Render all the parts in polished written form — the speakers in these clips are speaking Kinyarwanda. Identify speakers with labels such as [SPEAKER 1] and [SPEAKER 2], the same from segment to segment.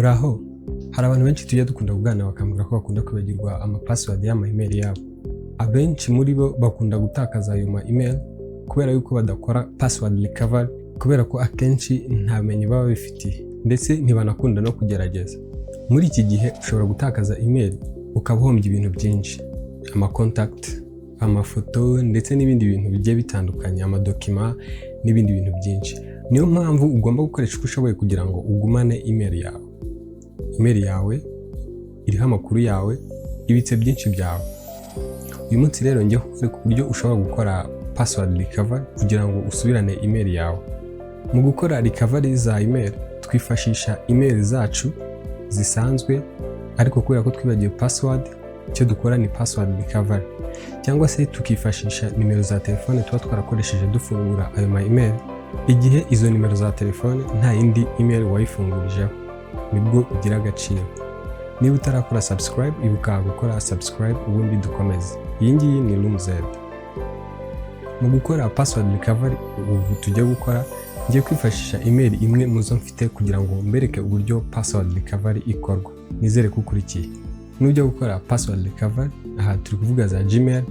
[SPEAKER 1] Muraho, hari abantu benshi tujya dukunda kuganira bakambwira ko bakunda kwibagirwa password y'ama email yabo. Abenshi muri bo bakunda gutakaza ayo email kubera yuko badakora password recovery, kubera ko akenshi nta bumenyi baba bifitiye ndetse ntibanakunda no kugerageza. Muri iki gihe ushobora gutakaza email ukabohombya ibintu byinshi, contact, amafoto ndetse n'ibindi bintu bigiye bitandukanye, amadokima n'ibindi bintu byinshi. Niyo mpamvu ugomba gukoresha uko ushoboye kugira ngo ugumane email yawe. Email yawe iriho amakuru yawe, ibitse byinshi byawe. Uyu munsi rero ngiye kukwereka uburyo ushobora gukora password recovery kugira ngo usubirane email yawe. Mu gukora recovery za email twifashisha email zacu zisanzwe, ariko kubera ko twibagiwe password, icyo dukora ni password recovery, cyangwa se tukifashisha nimero za telefone tuba twarakoresheje dufungura ayo email. Igihe izo nimero za telefone nta yindi email wayifungurijeho, nibwo ugira agaciro. Niba utarakora subscribe, ibuka gukora subscribe ubundi dukomeze. Iyi ngiyi ni room Z. Mu gukora password recovery ubu tujya gukora, ngiye kwifashisha email imwe muzo mfite kugira ngo mbereke uburyo password recovery ikorwa. Nizere ko ukurikiye. Nujya gukora password recovery, aha turi kuvuga za Gmail,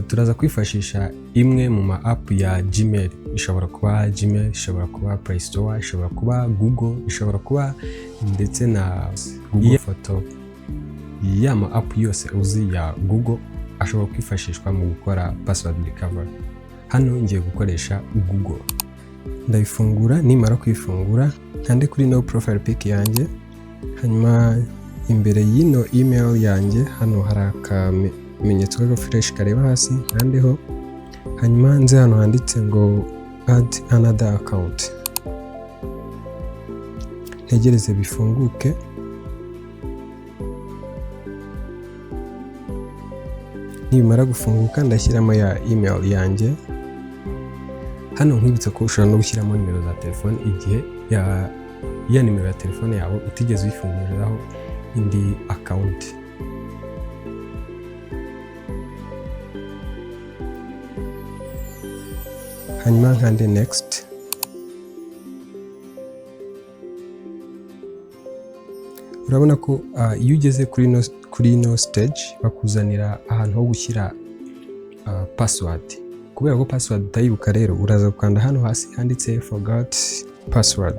[SPEAKER 1] turaza kwifashisha imwe mu ma app ya Gmail. Ishobora kuba Gmail, ishobora kuba Play Store, ishobora kuba Google, ishobora kuba ndetse na Google Photo. Ya ma app yose uzi ya Google ashobora kwifashishwa mu gukora password recovery. Hano ngiye gukoresha Google. Ndayifungura, nimara kwifungura nkande kuri no profile pic yanjye, hanyuma imbere y'ino email yanjye hano hari akamenyetso k'agafresh kareba hasi, nkandeho, hanyuma nze hano handitse ngo add another account. Ntegereze bifunguke. Nimara gufunguka ndashyiramo ya email yanjye. Hano nkwibutsa ko ushobora no gushyiramo nimero za telefone igihe ya nimero ya telefone yawe utigeze uyifunguriraho indi account. Hanyuma nkande next. Urabona ko iyo ugeze kuri no stage bakuzanira ahantu ho gushyira password. Kubera ko password utayibuka rero uraza gukanda hano hasi handitse forgot password.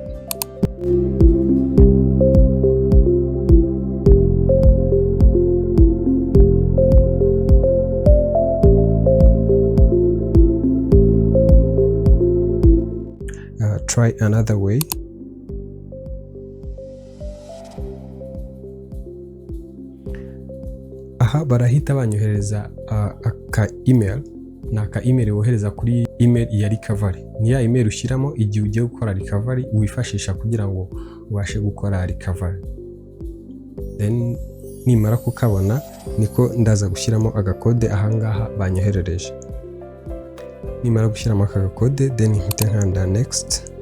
[SPEAKER 1] Try another way. Aha barahita banyohereza aka email, na aka email wohereza kuri email ya recovery. Ni ya email ushyiramo igihe ugiye gukora recovery wifashisha kugira ngo ubashe gukora recovery. Then nimara kukabona niko ndaza gushyiramo agakode ahangaha banyoherereje. Nimara gushyiramo aka gakode then mpite nkanda next.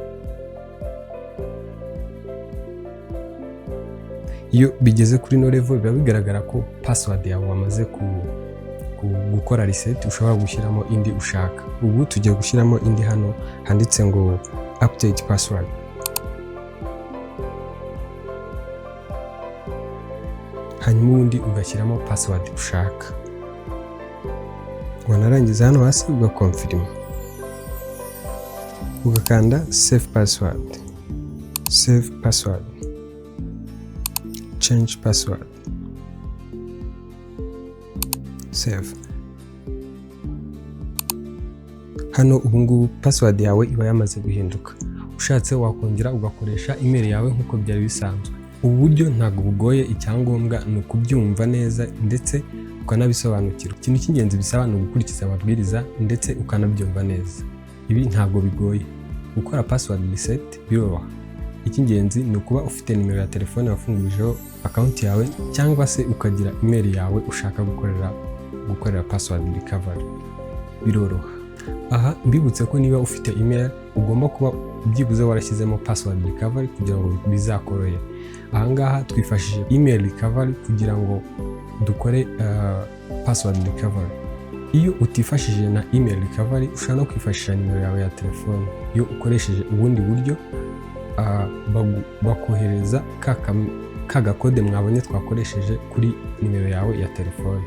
[SPEAKER 1] Iyo bigeze kuri no level biba bigaragara ko password yawe wamaze gukora reset, ushobora gushyiramo indi ushaka. Ubu tugiye gushyiramo indi hano handitse ngo update password. Hanyuma ubundi ugashyiramo password ushaka. Wanarangiza hano hasi ugakonfirma, ugakanda save password, save password, change password, save. Hano ubungubu password yawe iba yamaze guhinduka. Ushatse wakongera ugakoresha email yawe nkuko byari bisanzwe. Ubu buryo ntabwo bugoye, icyangombwa ni ukubyumva neza ndetse ukanabisobanukirwa. Ikintu cy'ingenzi bisaba ni gukurikiza amabwiriza ndetse ukanabyumva neza. Ibi ntabwo bigoye. Gukora password reset biroroha. Icy'ingenzi ni ukuba ufite nimero ya telefone wafungurijeho account yawe, cyangwa se ukagira email yawe ushaka gukorera password recovery. Biroroha. Aha mbibutse ko niba ufite email ugomba kuba byibuze warashyizemo password recovery kugira ngo bizakorohe. Ahangaha twifashishije email recovery kugira ngo dukore password recovery. Iyo utifashishije na email recovery ushobora no kwifashisha nimero yawe ya telefone. Iyo ukoresheje ubundi buryo bakohereza ka kode mwabonye twakoresheje kuri nimero yawe ya telefone.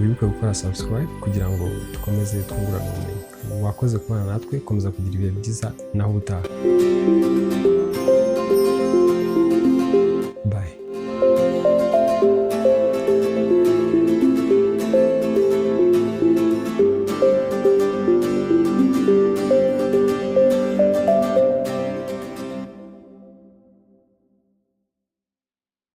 [SPEAKER 1] Wibuke gukora subscribe kugira ngo dukomeze twungurana ubumenyi. Wakoze kubana natwe, komeza kugira ibihe byiza naho ubutaha.